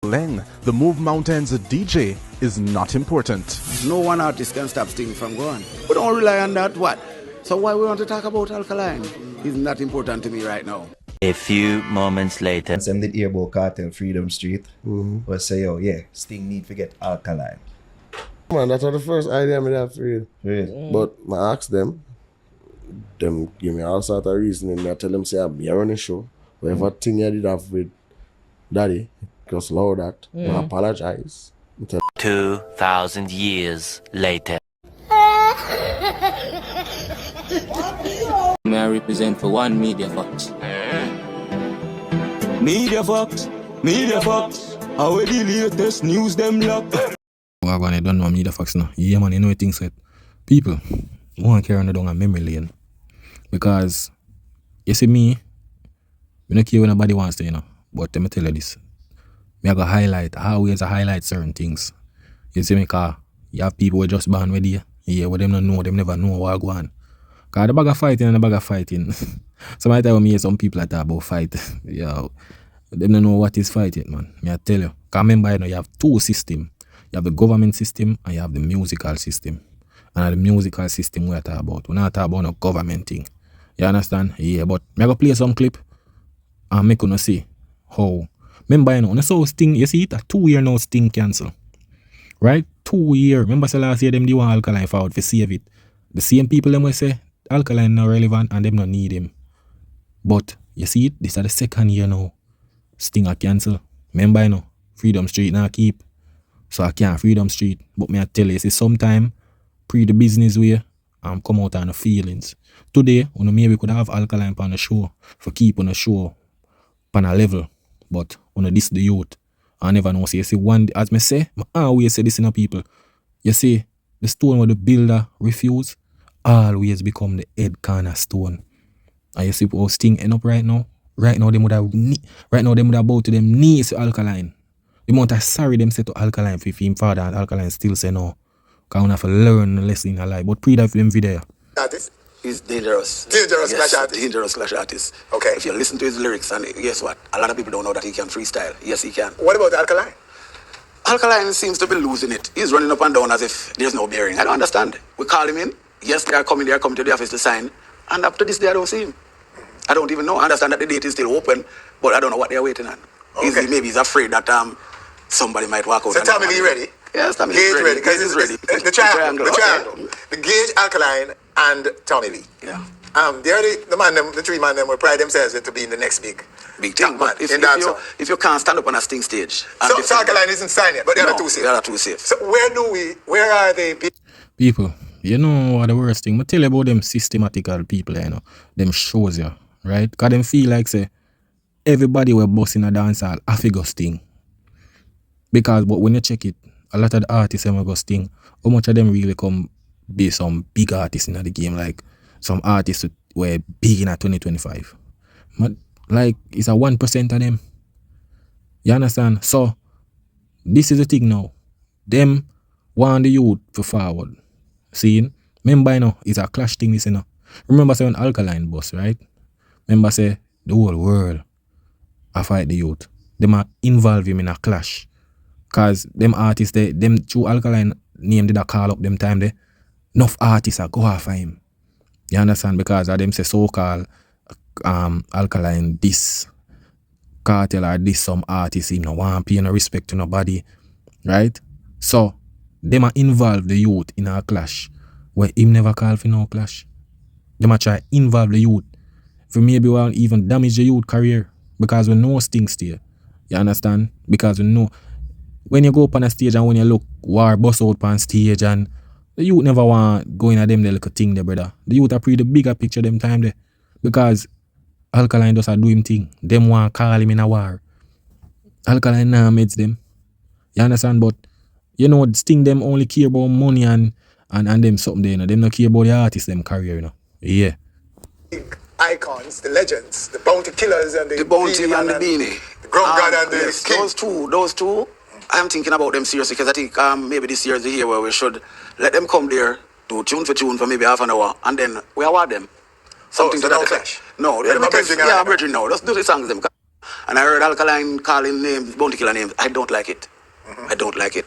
Laing, the Move Mountains DJ, is not important. No one artist can stop Sting from going. We don't rely on that, what? So why we want to talk about Alkaline? It's not important to me right now. A few moments later. Some did hear about Cartel Freedom Street. But say, oh yeah, Sting need to get Alkaline. Man, that's not the first idea I have for you. But I ask them give me all sort of reasoning. I tell them, say, I'm here on the show. Whatever thing I did have with Daddy, just allow that. I apologize. 2,000 years later. May I represent for one Media Fox? Media Fox, how we the latest news them lock. Well, I don't know Media Fox now. Yeah, man, you know things that people won't carry on down a memory lane. Because, you see me, I don't care when nobody wants to, you know. But let me tell you this. I go highlight, always highlight certain things. You see me, because you have people who just born with you. Yeah, what them don't know, them never know what go on. Because the bag of fighting and the bag of fighting. Sometimes when me hear some people that talk about fight, yeah, them don't know what is fighting, man. I tell you. Because remember, you know, you have two systems. You have the government system and you have the musical system. And the musical system we are talking about. We're not talking about no government thing. You understand? Yeah, but I'm going to play some clip and make you see how. Remember, you know, when I saw Sting, you see it, a 2 year now Sting cancel. Right? 2 year. Remember, so last year, them do want Alkaline forward for save it. The same people, them will say, Alkaline not relevant and them not need him. But, you see it, this is the second year now. Sting a cancel. Remember, you know, Freedom Street now keep. So I can't Freedom Street. But me I tell you, see, sometime, pre the business way, I'm come out on the feelings. Today, maybe we could have Alkaline on the show, for keep on the show, on a level. But, this the youth. I never know. So you see, one, as me say, I always say this in the people. You see, the stone where the builder refuse, always become the head cornerstone. And you see how Sting end up right now? Right now, they would have bow to them knees to Alkaline. The amount of sorry them say to Alkaline for him father, and Alkaline still say no. Because we have to learn a lesson in our life. But pre-that them video. Artist is dangerous. Dangerous yes, clash artist. Dangerous clash artist. Okay. If you listen to his lyrics, and guess what? A lot of people don't know that he can freestyle. Yes, he can. What about Alkaline? Alkaline seems to be losing it. He's running up and down as if there's no bearing. I don't understand. We call him in. Yes, they are coming to the office to sign. And up to this day, I don't see him. I don't even know. I understand that the date is still open, but I don't know what they're waiting on. Okay. Maybe he's afraid that somebody might walk out. So tell me, are you ready? Yes, Tommy Gage is ready. ready. Gage is ready. The triangle. The Gage, Alkaline, and Tommy Lee. Yeah. The three man them will pride themselves to be in the next big thing. But if you can't stand up on a Sting stage. So Alkaline isn't signed yet, but the other two safe. The other two safe. So where are they? People, you know what the worst thing? I tell you about them systematical people, you know. Them shows you, right? Because them feel like, say, everybody will boss in a dancehall, I figure Sting. Because, but when you check it, a lot of the artists have go Sting. How much of them really come be some big artists in the game? Like, some artists were big in 2025. But, like, it's a 1% of them. You understand? So, this is the thing now. Them want the youth to forward. See? Remember, you know, it's a clash thing, this, you know. Remember, say, when Alkaline boss, right? Remember, say, the whole world I fight the youth. Them are involve him in a clash. Because them artists, them two Alkaline name did a call up them time, enough artists are go after him. You understand? Because of them say so-called Alkaline this cartel or this some artists him no want pay no respect to nobody. Right? So them are involve the youth in a clash where him never call for no clash. Them are try involve the youth. For maybe want even damage the youth career. Because we know Sting stay. You understand? Because we know when you go up on a stage and when you look war bust out on stage and the youth never want go in at them the little thing there, brother. The youth are pretty the bigger picture them time there. Because Alkaline does a do him thing. Them want call him in a war. Alkaline now meds them. You understand? But you know, Sting them only care about money and them something there, you know. Them not care about the artist them career, you know. Yeah. Icons, the legends, the bounty killers and the bounty and the beanie. The Grum God and the yes, king. Those two. I'm thinking about them seriously because I think maybe this year is the year where we should let them come there, do tune for maybe half an hour, and then we award them. Something so to that no effect. clash. No, I'm bridging now. Let's do the songs them. And I heard Alkaline calling names, bounty killer names. I don't like it. I don't like it.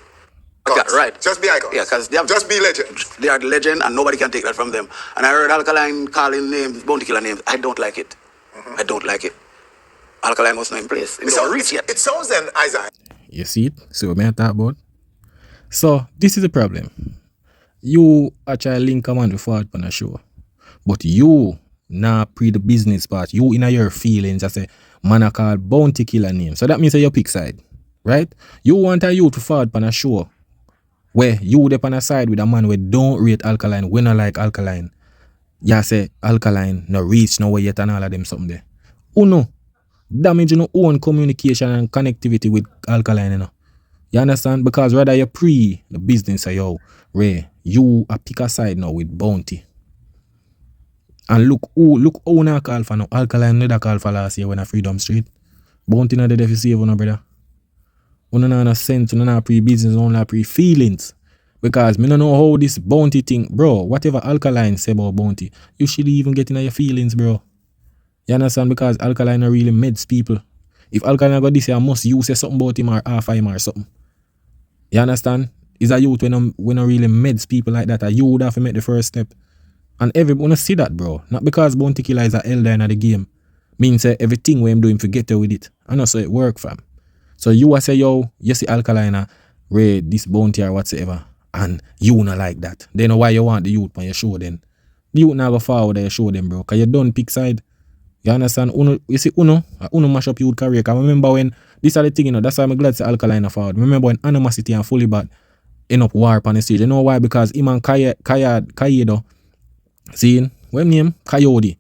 Okay, right. Just be icons. Yeah, because they have Just be legends. They are the legend and nobody can take that from them. And I heard Alkaline calling names, bounty killer names. I don't like it. I don't like it. Alkaline was not in place. It don't reach yet. It sounds then, Isaiah. You see it? See what I talk about? So, this is the problem. You actually link a man to forward on a show. But you nah pre the business part. You in your feelings as a man a call bounty killer name. So that means that you pick side. Right? You want a you to forward on a show where you dey on a side with a man where don't rate Alkaline, we not like Alkaline. You say Alkaline no reach nowhere yet and all of them something there. Uno, damage your own communication and connectivity with Alkaline, you know. You understand? Because rather you pre the business of yo, Ray, you a pick a side now with bounty. And look who na call for now. Alkaline never call for last year when a Freedom Street. Bounty not the deficit no brother. Una no sense, una na pre-business, una pre-feelings. Because me don't know how this bounty thing, bro, whatever Alkaline say about bounty, you should even get in your feelings, bro. You understand? Because Alkaline not really meds people. If Alkaline got this here, I must you say something about him or half him or something. You understand? Is a youth when I'm really meds people like that, you would have to make the first step. And everyone see that, bro. Not because bounty killer is a elder in the game. Means everything we am doing, forget with it. I know so it work, fam. So you say, yo, you see Alkaline raid this bounty or whatsoever, and you not like that. Then why you want the youth when you show them? The youth not go forward and you show them, bro. Because you don't pick side. You understand? You see Uno mash up youth career. Because I remember when, this are the thing, you know, that's why I'm glad to say Alkaline forward. Remember when Animosity and Fully Bad end up war on the stage. You know why? Because him and Kayedo, seeing, what name? Coyote.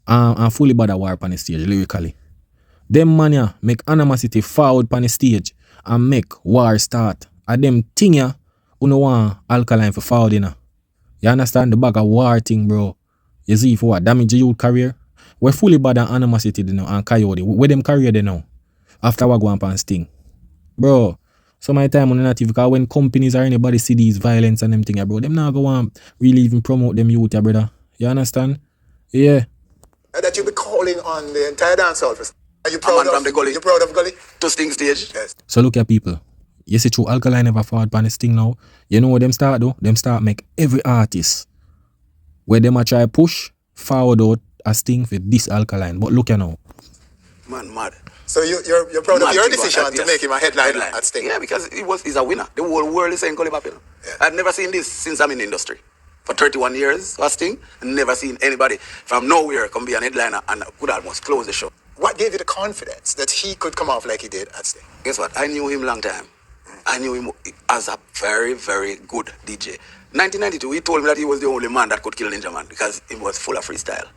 And Fully Bad a war on the stage, lyrically. Them mania make Animosity forward on the stage and make war start. And them thing ya, uno want Alkaline for forward, you know. You understand? The bag of war thing, bro. You see for what? Damage your youth career? We're Fully Bad and Animosity they know, and Coyote. Where them career they know? After we go on and sting. Bro, so my time on the native, because when companies or anybody see these violence and them thing, bro, them not go on really even promote them youth, brother. You understand? Yeah. That you be calling on the entire dancehall for. Are you proud from the gully? You proud of Gully? To Sting stage? Yes. So look at people. You see through Alkaline never forward on the Sting now. You know what them start do? Them start make every artist where them a try push forward out a Sting for this Alkaline. But look at now. Man, mad. So you're proud of your decision to yes. make him a headline at Sting? Yeah, because he's a winner. The whole world is saying Gully Bop. Yeah. I've never seen this since I'm in the industry. For 31 years, was Sting, never seen anybody from nowhere come be an headliner and could almost close the show. What gave you the confidence that he could come off like he did at Sting? Guess what? I knew him long time. I knew him as a very, very good DJ. 1992, he told me that he was the only man that could kill Ninja Man because he was full of freestyle.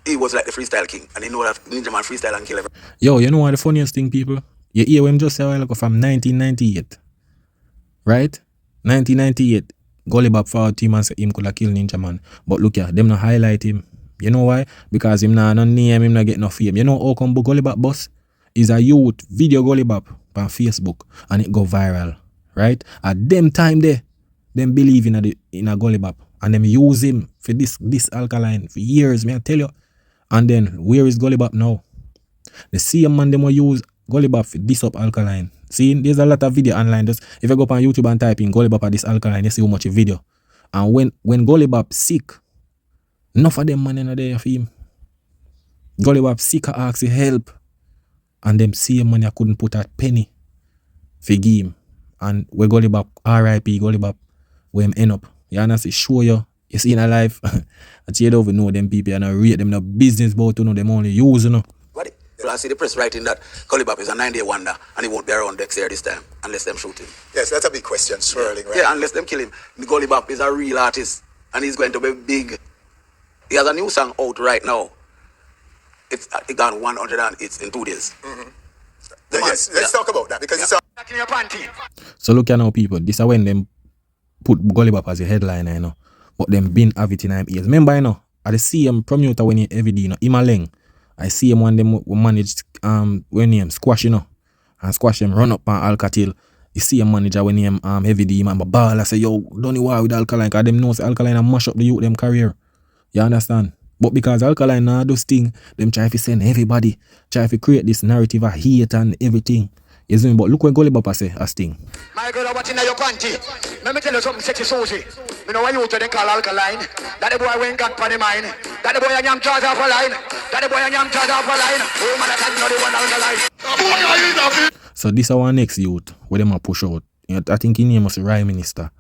He was like the freestyle king, and he know that Ninja Man freestyle and kill everyone. Yo, you know what the funniest thing, people? You hear him just say a while ago from 1998. Right? 1998. Gully Bop forward team and say him could have killed Ninja Man. But look here, them not highlight him. You know why? Because him not no name, him not get no fame. You know how come Gully Bop boss? Is a youth video Gully Bop on Facebook and it go viral. Right? At them time there, them believe in a Gully Bop. And them use him for this Alkaline for years, may I tell you. And then where is Gully Bop now? The same man them will use Gully Bop for this up Alkaline. See, there's a lot of video online. Just if you go up on YouTube and type in Gully Bop at this Alkaline, you see how much video. And when Gully Bop sick, enough of them man in there for him. Gully Bop sick and ask help. And them same man you couldn't put a penny for him. And where Gully Bop, R.I.P. Gully Bop, where him end up. You understand? Show you see in a life. That you don't even know them people and I rate them no business about to know them only use, you know. What? I see the press writing that Gully Bop is a 9-day wonder and he won't be around next year this time unless them shoot him. Yes, that's a big question swirling, right? Yeah, unless them kill him. The Gully Bop is a real artist and he's going to be big. He has a new song out right now. It got 100 and it's in 2 days. Mm-hmm. Yes, let's talk about that because it's in your panty. So look at now people, this is when them put Gully Bop as a headliner, you know. But them been have it in them ears. Remember, you know, I see him promoter when he every day, you know, him a Laing. I see him when them manage when him squash, you know, and squash him run up on Alcatil. You see him manager when him heavy D man, but ball I say, yo, don't you war with Alkaline, cause them knows Alkaline and mash up the youth them career. You understand? But because Alkaline now those thing, them try to send everybody, try to create this narrative of hate and everything. You see me? But look what Gully Bapa say as thing. My girl, what's in your panty? Let me tell you something sexy, Susie. You know why you they call Alkaline? That the boy went got for the mine. That the boy and yam charge off a line. That the boy and yam charge off a line. Oh man, I can't know the one Alkaline. So this our next youth, where them a push out. You know, I think he name was Rye Minister.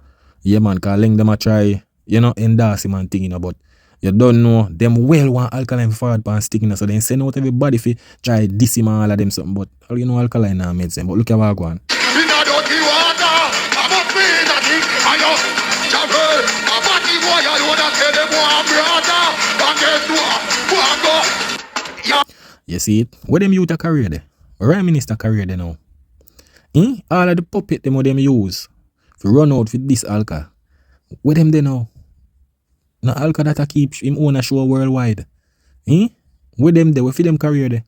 Yeah man, cause Laing them a try, you know, endorse him and thing, you know, but you don't know, them well want Alkaline forward pan sticking, so they send out everybody for try diss him and all of them something, but all you know Alkaline now made sense. But look at what go on. You see it? Where them youth a career there? Rye Minister career there now. All of the puppet them what them use to run out with this Alka. Where them there now? No Alka that a keep him own a show worldwide. Where them there? Where for them career there?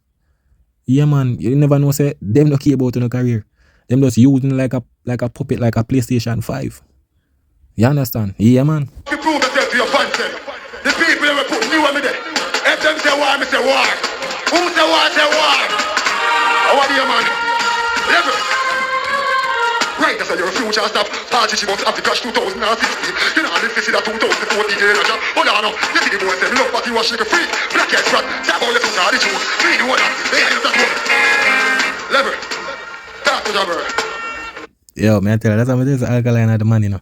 Yeah man, you never know say them no care about no career. Them just using like a puppet, like a PlayStation 5. You understand? Yeah man. You prove yourself to your content. The people that will put me on me there. If them say war, me say war. Who say war, say war. How are you man? Level. Right, that's why your future stop. Party she wants Africa 2016. You know, let's see that 2014 energy. Hold on, you see the boy say, look what he was shaking free. Black head frat, tap all the food, the truth. Me, the one, they ain't that one. Level. Talk to Jabber. Yo, man, I tell you, that's how I tell Alkaline are the man, you know.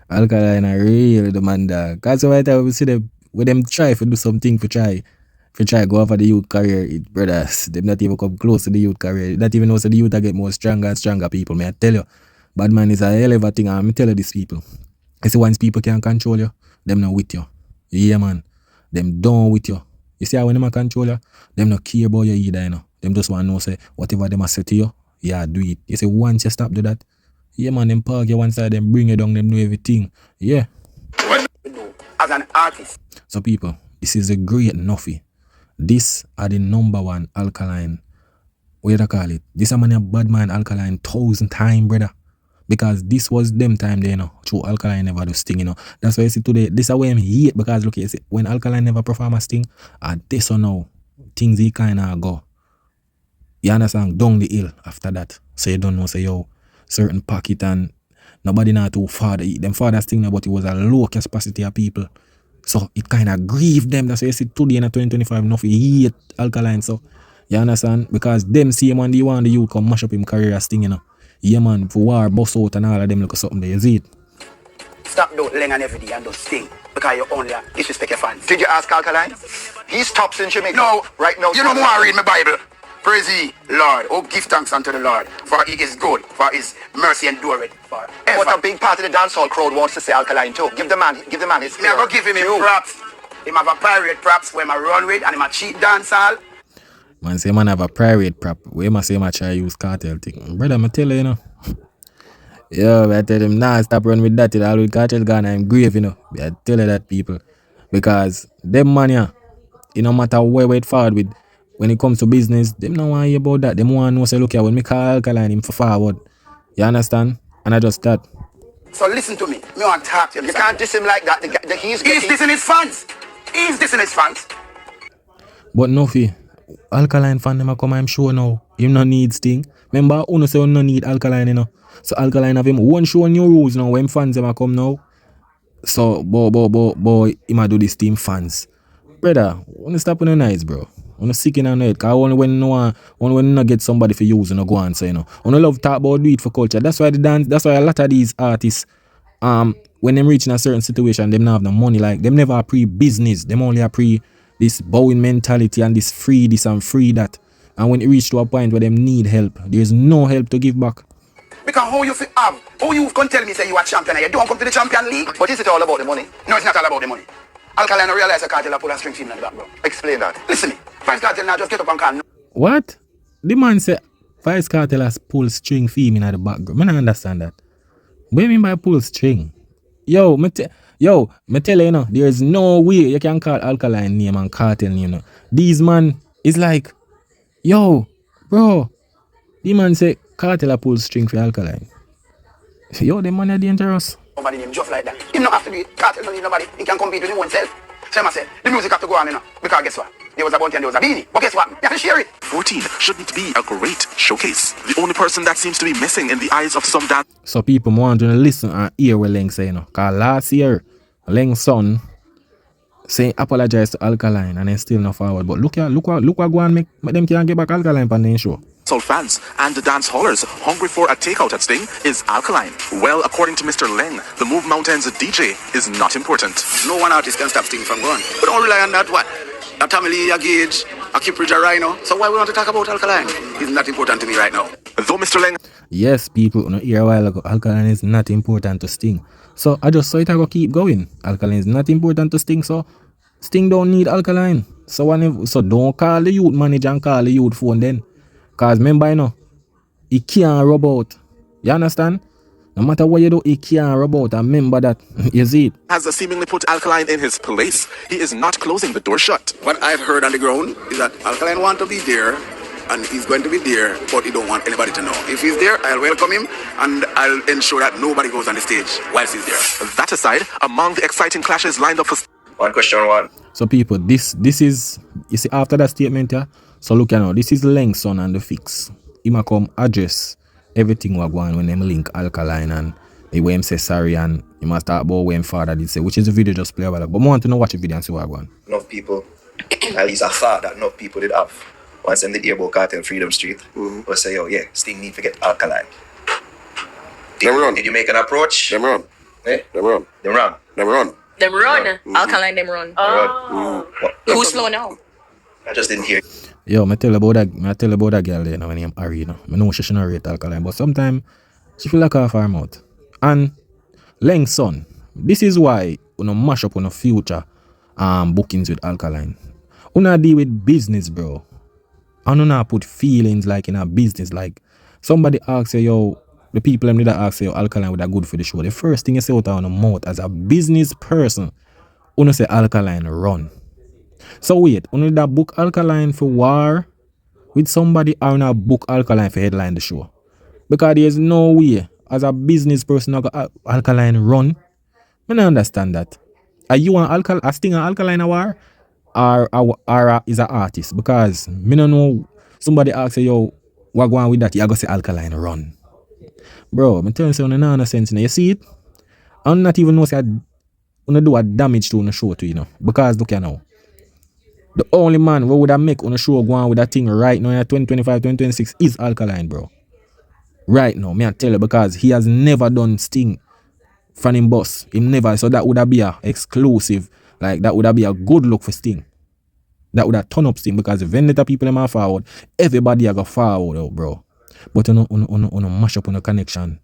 Alkaline are really the man, dog. Because right now, we see them, with them try to do something for try go over the youth career, brothers. Them not even come close to the youth career. Not even know so the youth get more stronger and stronger people, man. I tell you. Bad man is a hell of a thing, and I tell you these people. You see, once people can control you, them not with you. Yeah, man. Them done with you. You see how when them control you, them not care about you either, you know. Them just want to know, say, whatever them say to you, yeah, do it. You see, once you stop do that, yeah, man, them park you one side, them bring you down, them know everything. Yeah. As an artist. So, people, this is a great Nuffy. This are the number one Alkaline. What do you call it? This is a bad man Alkaline 1,000 times, brother. Because this was them time there, you know. True, Alkaline never do sting, you know. That's why you see today, this is why I'm hate, because look, you see, when Alkaline never perform a sting, and this or now, things he kind of go. You understand? Down the hill after that. So you don't know, say, yo, certain pocket and nobody not too far. Them father sting, but it was a low capacity of people. So it kind of grieved them. That's why you see today in 2025, enough he hate Alkaline. So you understand? Because them see him and they want the youth come mash up him career as thing, you know. Yeah man, for war, bust out and all of them look something there, you see it? Stop doing Laing and every day and don't sting. Because you only disrespect your fans. Did you ask Alkaline? He's tops in Jamaica. No. Right now. You know more read my Bible. Praise ye, Lord. Oh, give thanks unto the Lord. For he is good. For his mercy endureth forever. But a big part of the dancehall crowd wants to say Alkaline too. Give the man his Me I go give him props. Him have a pirate props where I run with and him a cheat dancehall. Man say man have a private prop. Where man say man try use cartel thing. Brother, I tell you, you know. Yo, I tell him, nah, stop running with that. It all with cartel gone and grave, you know. I tell you that, people. Because them man, yeah, it no matter where it forward with, when it comes to business, them don't want to hear about that. Them want to know, say, look here, when me call Alkaline, him for forward. You understand? And I just that. So listen to me. Me want to talk to you. You can't diss him like that. He's dissing his fans. He's dissing his fans. But no fee. Alkaline fan them a come, I'm sure now. Him no need sting. Remember, Uno say no need Alkaline, you know. So Alkaline have him one show new rules now when fans them a come now. So boy, him a do this team fans. Brother, wanna stop on the nights, bro. Wanna sick in a night. Cause only when no get somebody for use and no go and say, you know. Wanna love talk about do it for culture. That's why a lot of these artists when them reach in a certain situation, them not have no money. Like them never pre-business. Them only are pre this bowing mentality and this free this and free that. And when it reach to a point where them need help, there's no help to give back. Because how you can tell me say you are champion and you don't come to the Champion League? But is it all about the money? No, it's not all about the money. Alkaline realize a cartel pull a string team in the back, bro. Explain that. Listen me. Vice Cartel now just get up and call. What? The man say Vice Cartel has pull string theme in the background. I don't understand that. What do you mean by pull string? Yo, me tell you, know, there's no way you can call Alkaline name and Cartel name. You know. These man is like, yo, bro, the man say Cartel a pull string for Alkaline. Yo, the man are dangerous. Nobody name just like that. He don't have to do it. Cartel don't need nobody. He can compete with him himself. So I say, the music have to go on, you know. Because guess what? There was a bounty and there was a beanie. But guess what? You have to share it. 14 shouldn't be a great showcase. The only person that seems to be missing in the eyes of some dance. So people want to listen and hear what Laing say, you know. Because last year, Laing's son say apologize to Alkaline and then still not forward. But look what go and make them can't get back Alkaline on the show. Soul fans and the dance hallers hungry for a takeout at Sting is Alkaline. Well, according to Mr. Laing, the Move Mountains DJ is not important. No one artist can stop Sting from going. But don't rely on that what? A Tamale, a Gage, a Kipridge, a Rhino. So why we want to talk about Alkaline? It's not important to me right now. Though Mr. Laing... Yes, people, you know, here a while ago, Alkaline is not important to Sting. So I just saw it I go keep going. Alkaline is not important to Sting, so Sting don't need Alkaline. So don't call the youth manager and call the youth phone then. Cause remember, you know, he can't rub out. You understand? No matter what you do, he can't rub out. And remember that. You see it? has seemingly put Alkaline in his place. He is not closing the door shut. What I've heard on the ground is that Alkaline want to be there and he's going to be there, but he don't want anybody to know. If he's there, I'll welcome him and I'll ensure that nobody goes on the stage whilst he's there. That aside, among the exciting clashes lined up for... One question, one. So people, this is, you see, after that statement here, so look at now, this is Laing's son and the fix. He might come address everything we're going when them link Alkaline and the way him say sorry and he must talk about when father did say, which is the video just play about. But I want to know watch the video and see what I'm going. Enough people, at least I thought that enough people did have. Once them did hear about Cartel Freedom Street, we'll say, oh yeah, Sting need to get Alkaline. Did you make an approach? Them run. Eh? Them run. Them run. Them run. Them run. Alkaline them run. Oh. Who's slow now? I just didn't hear. Yo, I tell you about that girl there, you know, when I'm Ari, you know. I know she shouldn't rate Alkaline, but sometimes she feel like half her mouth. And Laing's son, this is why you know mash up on the future bookings with Alkaline. You not deal with business, bro. And you not put feelings like in a business. Like somebody asks you, yo, the people that ask you, Alkaline would have good for the show. The first thing you say out of your mouth as a business person, you say Alkaline run. So wait, you that book Alkaline for war with somebody or not book Alkaline for headline the show? Because there's no way as a business person Alkaline run. I don't understand that. Are you a Sting an Alkaline a war or is an artist? Because me don't know somebody asks you, yo, what going with that? You gotta say Alkaline run. Bro, I'm telling you, no sense. You see it? I'm not even know say I do a damage to on the show to you know. Because look here now. The only man who would have make on the show go on with that thing right now in 2025, 2026 is Alkaline, bro. Right now, me I tell you, because he has never done Sting from him boss. He never, so that would have be a exclusive, like that would have be a good look for Sting. That would have turn up Sting because if any people them are forward, everybody are go forward out, bro. But you know mash up on the connection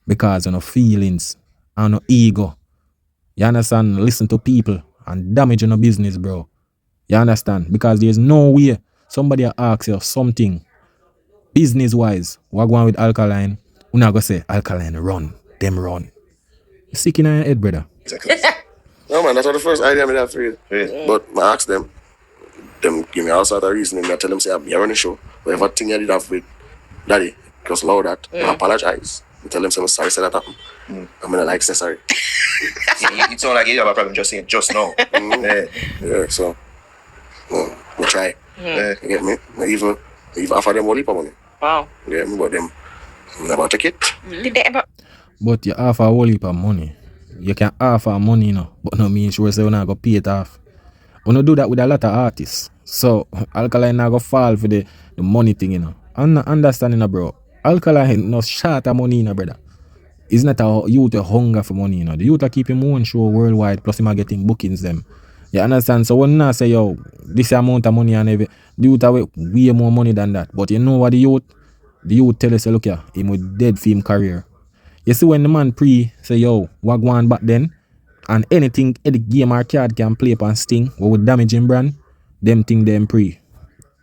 because you know feelings and no ego. You understand? Listen to people and damage on business, bro. You understand? Because there's no way somebody asks you something business-wise, what going with Alkaline, you're not going to say, Alkaline, run. Them run. You sick in your head, brother. Exactly. No, man, that's not the first idea I have for you. Yeah. But I ask them give me all sort of reasoning. I tell them, say, I'm here on the show. Whatever thing I did have with Daddy, just allow that. I apologize. I tell them, say, I'm sorry, say that happened. I'm going to like say sorry. It's not like you have a problem just saying, just now. Yeah, so... we try. You get me? I even offer them a heap of money. Wow. You get me? But them never take it. Did they ever? But you offer a whole heap of money. You can offer money, you know, but no mean sure say you're not going to pay it off. You don't do that with a lot of artists. So Alkaline not going to fall for the money thing, you know. I'm not understanding, bro. Alkaline no short of money, you know, brother. It's not a youth a hunger for money, you know. The youth are keeping one show worldwide, plus him are getting bookings them. You understand? So when I say, yo, this amount of money and every, the youth have way more money than that. But you know what the youth tell us, look here, him with dead for him career. You see when the man say, yo, what go on back then, and anything, any game or card can play upon Sting, what would damage him brand, them thing them pre.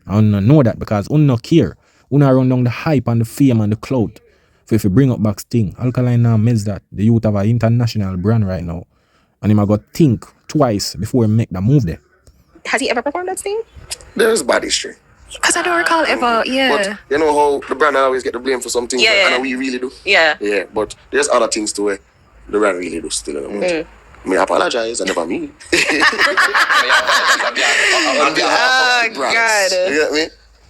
I don't know that because I don't care. I don't run down the hype and the fame and the clout. So if you bring up back Sting, Alkaline now miss that. The youth have an international brand right now. And him I got think twice before he make that move there. Has he ever performed that Sting? There's bad history. Because I don't recall ever, But you know how the brand always get the blame for something, and we really do. Yeah. Yeah, but there's other things too where the brand really do still. Me apologize, I never mean. Oh, God. You get me?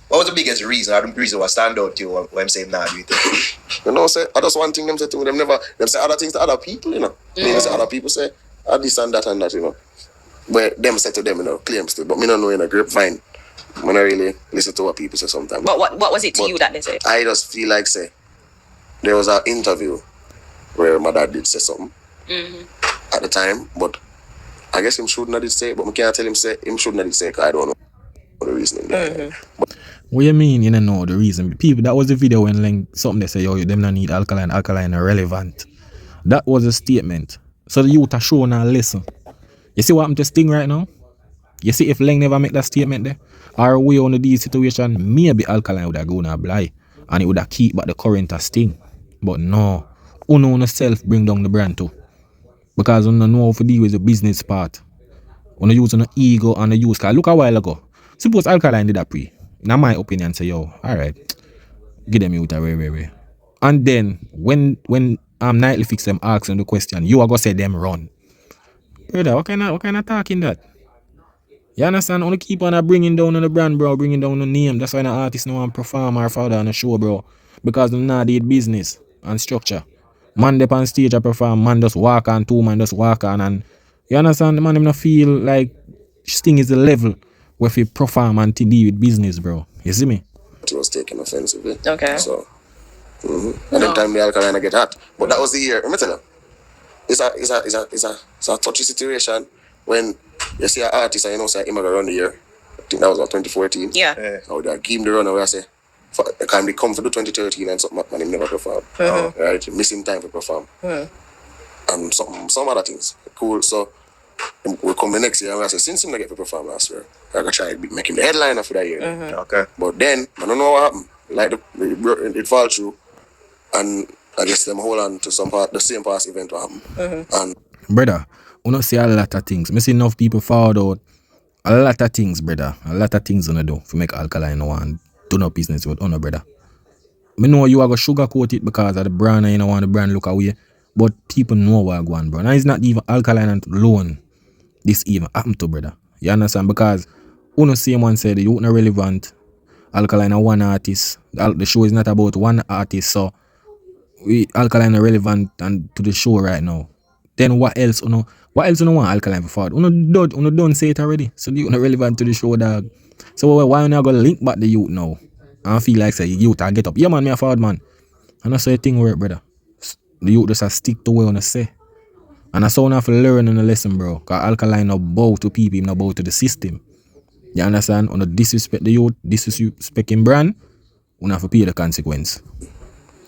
What was the biggest reason, or the reason what stand out to you when I'm saying nah, do you think? You know, say, I just one thing them say to me, them say other things to other people, you know. They say other people say, this and that, you know. But them say to them, you know, claims to, but me don't know in a grapevine. I don't really listen to what people say sometimes. But what was it to you that they said? I just feel like, say, there was an interview where my dad did say something at the time, but I guess him shouldn't have did say it, but I can't tell him say him shouldn't have did say it because I don't know the reasoning there. What you mean you don't know the reason? People, that was the video when Laing something they say, yo, them not need alkaline irrelevant. That was a statement. So the youth are showing a lesson. You see what happened to Sting right now? You see if Laing never make that statement there? Or we on the situation, maybe Alkaline would have gone a blind and it would have keep back the current of Sting. But no, uno self bring down the brand too. Because uno know how to deal with the business part. Uno use uno ego and the use. Cause look a while ago. Suppose Alkaline did that pre. In my opinion, say yo, alright, give them out away. And then when Nightly Fix them asking the question, you are gonna say them run. Brother, what kind of talking that? You understand? Only keep on bringing down on the brand, bro, bringing down the name. That's why the artist no one perform or father on the show, bro. Because them not did business and structure. Man dep on stage I perform, man just walk on, two man just walk on, and you understand? The man them not feel like Sting is the level where he perform and to deal with business, bro. You see me? It was taken offensively. Okay. So and then time the Alkaline get hot. But that was the year. Let me tell you. It's a touchy situation when you see an artist and you know say him gonna run the year. I think that was 2014. Yeah. How they give him the run away, I say they can be come for the 2013 and something and him never perform. Right? Missing time to perform. And some other things. Cool. So we come the next year and I say since him not get to perform last year, I gotta try make him the headliner for that year. Okay. But then I don't know what happened. Like it fall through and I guess them hold on to the same past event what happened. And Brother, you know see a lot of things. I see enough people forward out a lot of things, brother. A lot of things gonna do to make Alkaline one do no business with no brother. I know you are gonna sugarcoat it because of the brand and you don't want the brand look away. But people know what go on, bro. And it's not even Alkaline alone this even happened to, brother. You understand? Because uno same one said you not relevant. Alkaline are one artist. The show is not about one artist, so Alkaline are relevant and to the show right now. Then what else uno want Alkaline for forward? Uno don't say it already. So you not relevant to the show, dog. So why you not gonna link back the youth now? I feel like say youth I get up. Yeah man, me a forward man. And that's how the thing work, brother. The youth just a stick to what you say. And that's how you have to learn in the lesson, bro. Cause Alkaline not bow to people, him not bow to the system. You understand? On the disrespect the youth, disrespect him brand, you have to pay the consequence.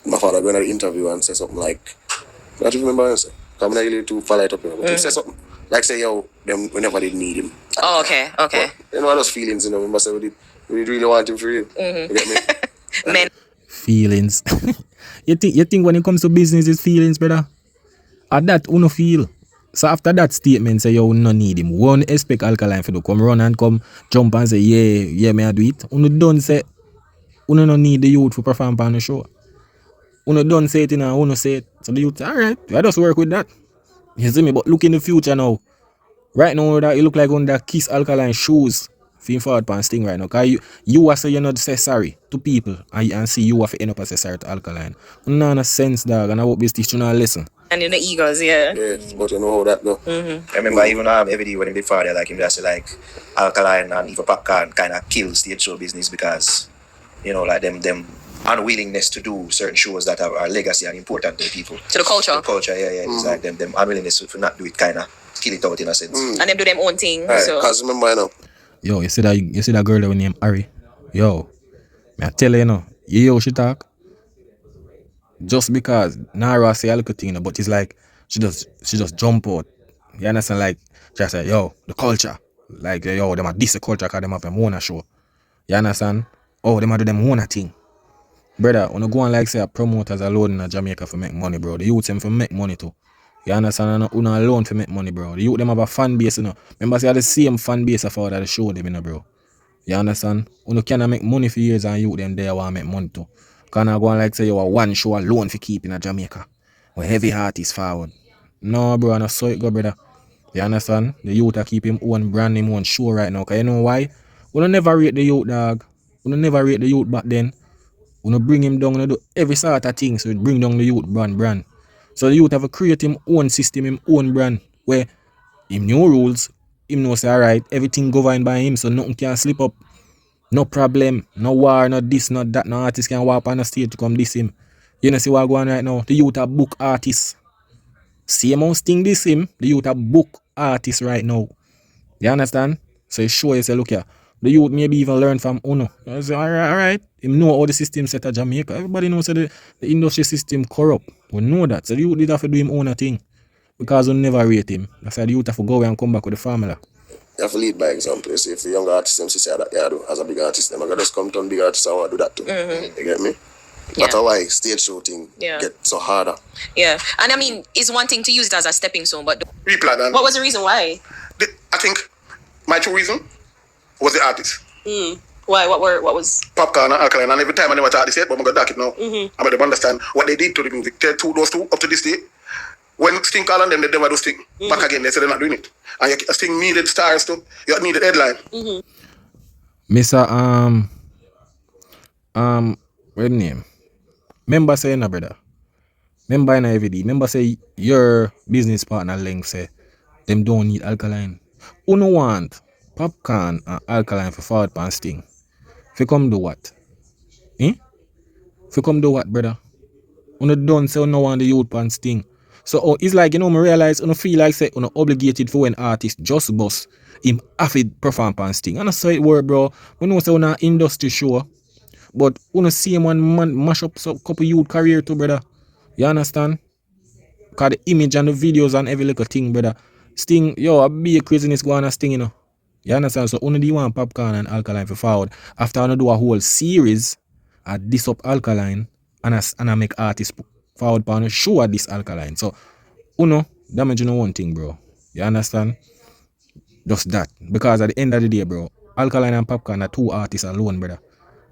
my father went at the interview and said something like, I don't remember what he said. I'm not really too follow it up here. But he said something like, say, yo, them whenever they need him. Oh, okay. But, you know, those feelings, you know, we must say we really want him for real. You get me? Men. Feelings. you think when it comes to business, it's feelings, brother? At that, uno feel. So after that statement, say, yo, we no need him. We don't expect Alkaline for to come run and come jump and say, yeah, may I do it? Uno don't say, uno no need the youth to perform on the show. Uno don't say it, uno say it. So the youth, alright, I just work with that. You see me? But look in the future now. Right now, that you look like on that Kiss Alkaline shoes. Feel forward pan Sting right now. Because you are say you not say sorry to people and see you have to end up as say sorry to Alkaline. No sense, dog. And I hope this teach you a lesson. And in the egos, yeah. Yes, but you know how that go. I remember even every day when him did father, like him just say like Alkaline and even Popcorn kind of kill stage show business because, you know, like them unwillingness to do certain shows that are legacy and important to the people. To the culture. The culture, yeah. It's like them unwillingness to not do it kind of kill it out in a sense. And them do them own thing. Right, So. because remember, you know, Yo, you see that girl that we name Ari? Yo, me I tell you, you hear how she talk? Just because Nara say a little thing, but it's like she just jump out. You understand? Like she say, yo, the culture. Like yo, them a diss the culture because them have them own a show. You understand? Oh, them a do them own a thing. Brother, when you go and like say a promoters alone in Jamaica for make money, bro. The youth them for make money too. You understand? You not alone for make money, bro. The youth them have a fan base, you know. Remember, say the same fan base of all that show them, you know, bro. You understand? You cannot make money for years and youth them there want to make money too. Can I go and like say you are one show alone for keeping a Jamaica? Where heavy heart is forward. No, bro, I saw it go, brother. You understand? The youth are keep him own brand, him own show right now. Cause you know why? We don't never rate the youth, dog. We don't never rate the youth back then. We don't bring him down, we do every sort of thing. So it bring down the youth brand. So the youth have to create him own system, him own brand. Where him new rules, him know say alright, everything governed by him, so nothing can slip up. No problem, no war, no this, no that, no artist can walk on the stage to come diss him. You know see what going on right now? The youth are book artists. See amount thing this him, the youth are book artists right now. You understand? So you show you say, look here, the youth maybe even learn from Uno. I say, alright. Him know how the system set at Jamaica. Everybody knows that the industry system corrupt. We know that. So the youth did have to do him own thing. Because we never rate him. That's why the youth have to go away and come back with the formula. You have to lead by example. You see, if a young artist them say that yeah, do as a big artist, them I gotta just come to a big artist and want to do that too. You get me? Yeah. That's why stage show thing get so harder. Yeah. And I mean, it's one thing to use it as a stepping stone, but Replan and what was the reason why? I think my true reason was the artist. Why? What was? Popcorn and Alkaline, and every time I never thought this yet, but I'm gonna dark it now. I made them understand what they did to the music. Those two up to this day. When Sting call on them, they never do Sting. Back again, they say they're not doing it. And Sting needed stars too. You needed headline. Mr. What name? Member say no, brother. Member in every day. Member say your business partner Laing say them don't need Alkaline. Who no want Popcorn and Alkaline for forward pan Sting? If you come do what? If you come do what, brother? Uno done say no want the youth pan Sting. So it's like, you know, me realize uno feel like say uno obligated for an artist just bust him have it perform pan Sting. And that's how it work, bro. We know say uno industry show. But uno see him one man mash up some couple youth career too, brother. You understand? Cause the image and the videos and every little thing, brother. Sting, yo, a big craziness going on Sting, you know. You understand? So only the one Popcorn and Alkaline for forward. After I do a whole series, I diss up Alkaline and I make artists forward on a show at this Alkaline. So uno damage no one thing, bro. You understand? Just that. Because at the end of the day, bro, Alkaline and Popcorn are two artists alone, brother.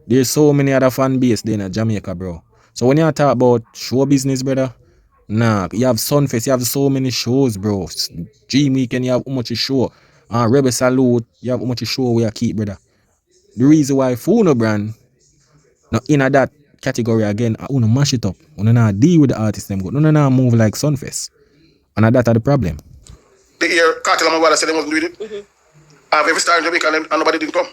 There's so many other fan base there in Jamaica, bro. So when you talk about show business, brother, nah, you have Sunfest, you have so many shows, bro. Dream Weekend, you have how much show. Rebel Salute, you have how much show where you keep, brother. The reason why Funo brand, now in that category again, I wanna mash it up. I wanna deal with the artists them good. No, move like Sunfest. And that's the problem. The year Cartel and my brother said they wasn't doing it. I have every star in Jamaica and nobody didn't come.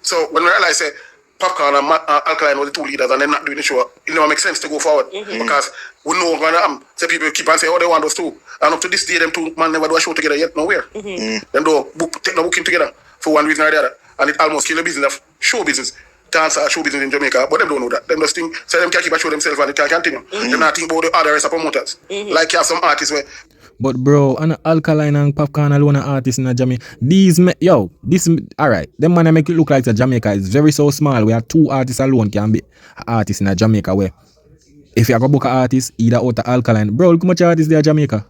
So when we realized say Popcorn and Alkaline were the two leaders and they're not doing the show, it never makes sense to go forward. Because we know what's going on. So people keep on saying, oh, they want those two. And up to this day, them two man never do a show together yet, nowhere. Them do take the booking together for one reason or the other. And it almost kill the business of show business. Dancehall show business in Jamaica, but them don't know that. Them just think, so them can keep a show themselves and it can continue. Them not think about the other rest of promoters. Like you have some artists where But bro, an Alkaline and Popcorn alone are artists in Jamaica. Alright. Them man make it look like Jamaica is very so small. We have two artists alone can be artists in Jamaica where if you go book an artist, either out of Alkaline, bro, look how much artists there in Jamaica.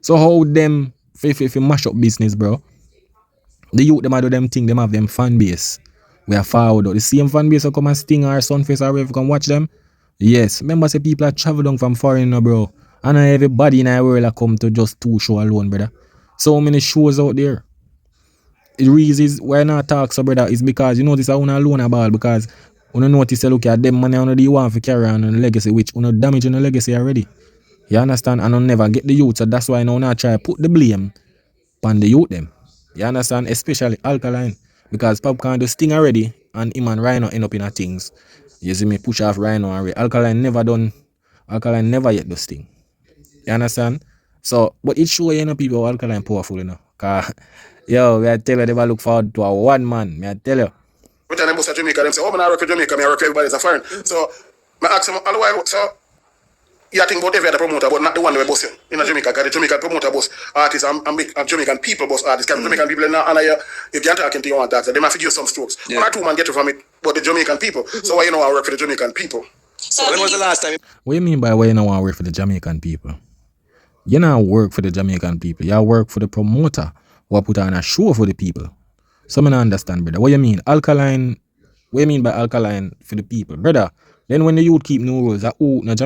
So how them if you mash up business, bro? The youth them do them thing, them have them fan base. We are forward. The same fan base will come and Sting or Sunface or wherever come watch them. Yes. Remember say people are travel down from foreign, bro. And everybody in our world come to just two show alone, brother. So many shows out there. The reason is why not talk so, brother, is because you notice I wanna alone about because when you notice look at them money on the one for carry on the legacy, which you damage on the legacy already. You understand? And I never get the youth, so that's why I now try to put the blame on the youth them. You understand? Especially Alkaline. Because Popcorn do Sting already and him and Rhino end up in a things. You see me push off Rhino already. Alkaline never yet do Sting. You understand? So, but it show you know people Alkaline powerful, you know. Cause yo, I tell you they look forward to a one man. Me I tell you. we tell them about Jamaica, them say, oh, I work with Jamaica, I work with everybody as a foreign. So I ask them, all the while, so you think about every other promoter, but not the one that we boss in Jamaica, because the Jamaican promoter boss artists and Jamaican people boss artists. Because Jamaican people and you can't talk into you want that, so they might give you some strokes. One or two man get you from it, but the Jamaican people. So why you know I work for the Jamaican people? So when was the last time? What do you mean by why you don't want to work for the Jamaican people? You don't work for the Jamaican people. You work for the promoter who put on a show for the people. So I don't understand, brother. What you mean? Alkaline, what you mean by Alkaline for the people? Brother, then when the youth keep new rules,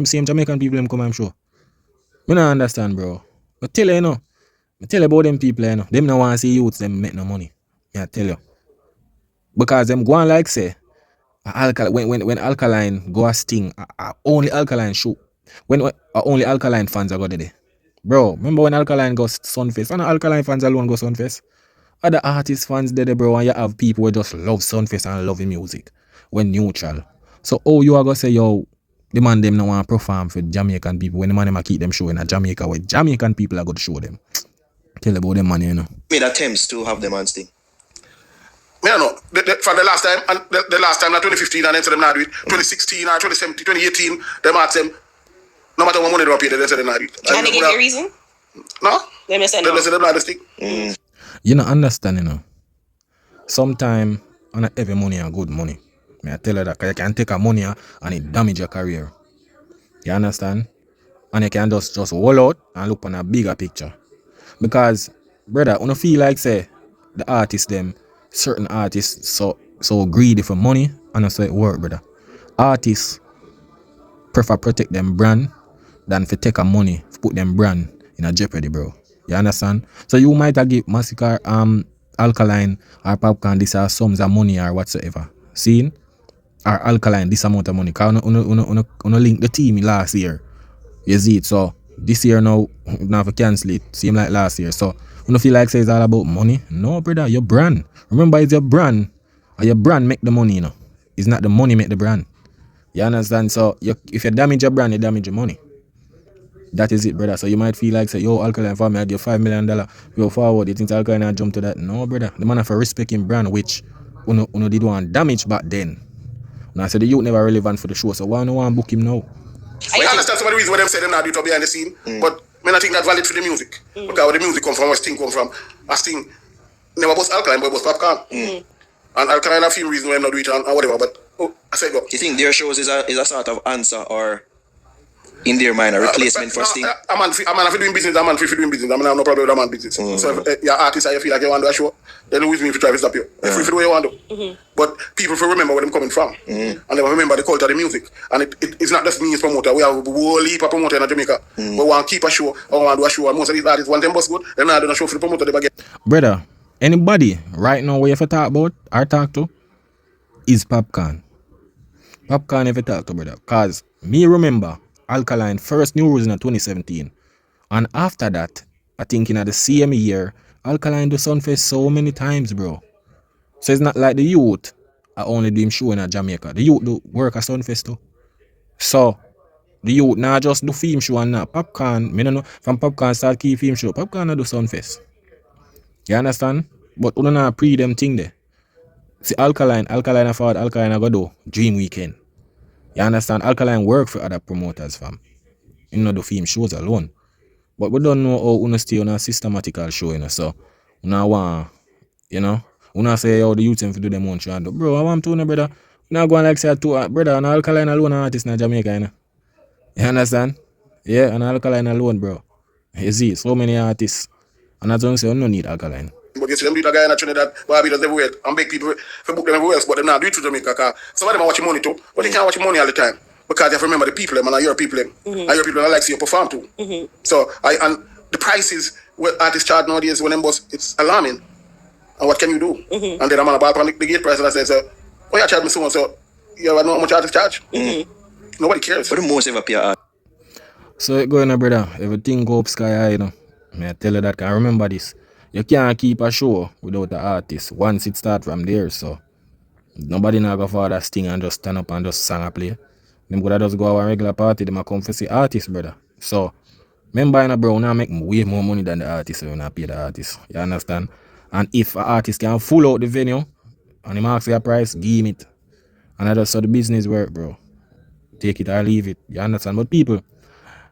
same Jamaican people them come and show. I don't understand, bro. But tell you, you know, I tell you about them people, you know. Them no want to see youths them make no money. I tell you. Because them go on like say, when Alkaline go a sting, only Alkaline shoot. When only Alkaline fans are go there. Bro, remember when Alkaline goes Sunfest? And Alkaline fans alone go Sunfest. Other artist fans there, bro, and you have people who just love Sunfest and love the music. When neutral. So you are gonna say, yo, the man them no want to perform for Jamaican people when the man them a keep them showing at Jamaica where Jamaican people are going to show them. Tell about them money, you know. Made attempts to have them on sting. Me I know. For the last time, and the last time, not 2015, and then say them not do it. 2016 or 2017, 2018, them ask them, no matter what money they pay, they say they not do it. And they give you a reason? No? Let me say no. They say them not do stick. You know, understand, you know. Sometime on a heavy money and good money. Me I tell you that, 'cause you can take a money and it damage your career. You understand? And you can just hold out and look on a bigger picture. Because, brother, when you feel like say the artists them, certain artists so greedy for money, and I say it work, brother. Artists prefer protect them brand than for take a money, put them brand in a jeopardy, bro. You understand? So you might have give Massacre, Alkaline or Popcorn this or sums of money or whatsoever. Seen? Or Alkaline this amount of money. Cause uno link the team last year. You see it, so this year now have to cancel it. Same like last year. So you don't feel like say it's all about money. No, brother, your brand. Remember, it's your brand. And your brand make the money, you know. It's not the money make the brand. You understand? So if you damage your brand, you damage your money. That is it, brother. So you might feel like say, yo, Alkaline for me, I give $5 million. Go forward, you think Alkaline and jump to that? No, brother. The man have a respecting brand which uno did one damage back then. Now so the youth never relevant for the show. So why no one book him now? I understand some of the reasons why them say them not do it behind the scene, but I don't think that's valid for the music. Because where the music come from, where Sting come from, a Sting never was Alkaline, but it was Popcorn. And Alkaline have few reasons why I'm not do it and whatever, but I said go. You think their shows is a sort of answer or in their mind a replacement for Sting? I'm man for doing business, I'm man for doing business. I mean I have no problem with that man business. So if you're an artist and you feel like you want to do a show, then with me if you try to stop you. Free for the way you want to. But people for remember where them coming from. And they remember the culture of the music. And it's not just me as promoter. We have a whole heap of promoter in Jamaica. We want to keep a show or want to do a show. And most of these artists want them bus good, they're not doing a show for the promoter they get. Brother, anybody right now we have to talk about or talk to is Popcorn. Popcorn if you talk to, brother. Cause me remember Alkaline first new rules in 2017. And after that, I think in the same year, Alkaline do Sunfest so many times, bro. So it's not like the youth I only do him show in Jamaica. The youth do work at Sunfest too. So the youth now just do film show and now Popcorn, me don't know from Popcorn start key film show. Popcorn do Sunfest. You understand? But we don't know pre them thing there. See Alkaline afford Alkaline I go do Dream Weekend. You understand? Alkaline work for other promoters, fam. You know the film shows alone. But we don't know how we stay on a systematical show, you know. So we now want, you know, we not say how the youth them to do them own show. Bro, I want to know, brother. We not going like say to brother and Alkaline alone artist in Jamaica, you know. You understand? Yeah, and Alkaline alone, bro. You see, so many artists. And that's why I say we don't need Alkaline. But you see them do that guy in Trinidad, Barbados everywhere, and big people for book them everywhere else, but them not do it to Jamaica, because some of them are watching money too, but they can't watch money all the time, because you have to remember the people, them, and your people, them, and your people don't like to see you perform too. So, and the prices where artists charge nowadays, when them boss, it's alarming. And what can you do? And then I'm on a ball on the gate price, and I say, so, oh, you charge me so much, so you know how much artists charge? Nobody cares. For the most ever pay art. So it going on, brother. Everything go up sky high, you know. I tell you that, can remember this. You can't keep a show without an artist once it start from there, so nobody now go for that sting and just stand up and just sing and play. Them could just go to a regular party, them come for see artist, brother. So remember, you know, bro, now make way more money than the artist, so you not pay the artist. You understand? And if an artist can full out the venue and him ask your price, give him it. And that's how the business work, bro. Take it or leave it. You understand? But people,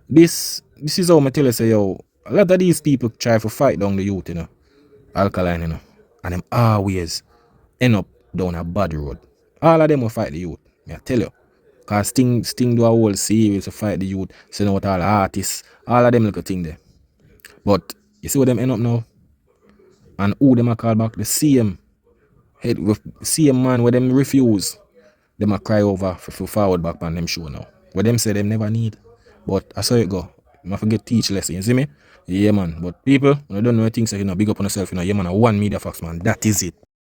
this is how I tell you, say, yo, a lot of these people try to fight down the youth, you know, Alkaline, you know, and them always end up down a bad road. All of them will fight the youth, I tell you. Because Sting do a whole series to fight the youth, send out all the artists, all of them little thing there. But you see what them end up now? And who them a call back? The same man where them refuse, them a cry over for forward back on them show now. Where them say them never need. But I saw it go. You have to get teach lesson, you see me? Yeah, man. But people, when you don't know things, you know, big up on yourself, you know, yeah, man, a one media facts, man. That is it.